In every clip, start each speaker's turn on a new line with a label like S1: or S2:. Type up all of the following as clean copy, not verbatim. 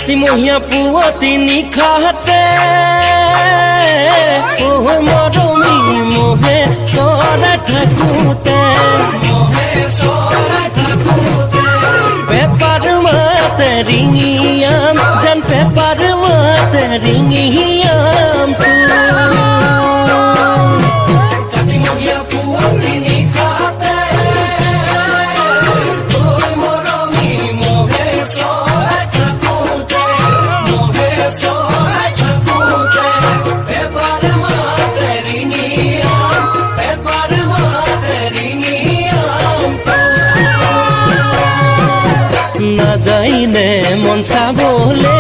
S1: কাতিমহীয়া পুৱতি নিশাতে মৰমী মোহে চৰাই থাকোঁতে পেপাৰ মাতে ৰিঙিয়াম যেন পেপাৰ মাতে ৰিঙিয়াম কাতিমহীয়া পুৱতি নিশাতে মৰমী মোহে চৰাই থাকোঁতে পেপাৰ মাতে ৰিঙিয়াম পেপাৰ মাতে ৰিঙিয়াম নাযায়নে মন চাবলে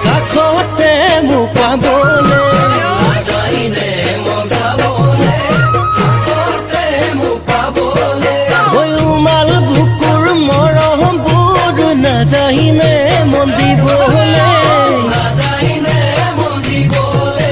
S1: কাষতে মোক পাবলে নাযায়নে মন চাবলে কাষতে মোক পাবলে উমাল বুকুৰ মৰমবোৰ নাযায়নে মন দিবলে নাযায়নে মন দিবলে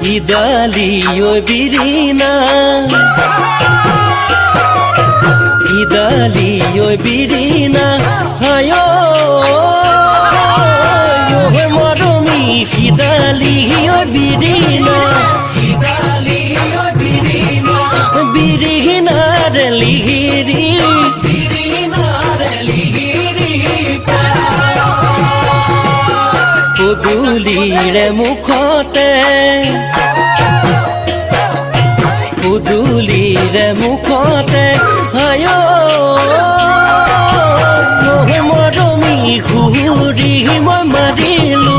S1: Idaliyo birina Idaliyo birina hayo Yohe moromi Idaliyo birina Idaliyo birina Birina relihiri Birina relihiri Pudulire mukhate পুদুলিৰে মুখতে হায় মৰমী ঘূৰি মই মাৰিলো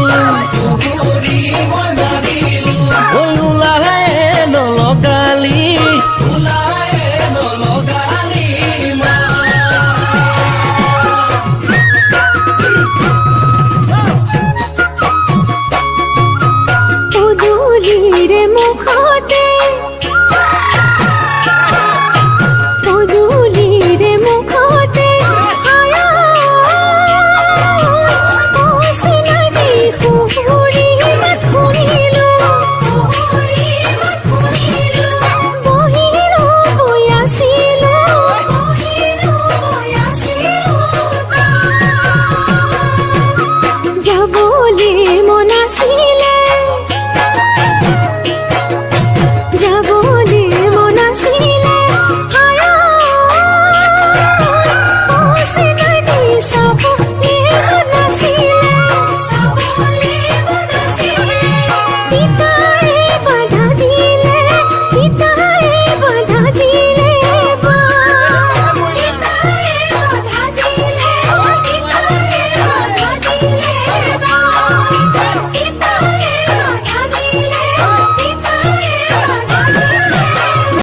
S1: ওলাই নলগালি
S2: পুদুলিৰে মুখতে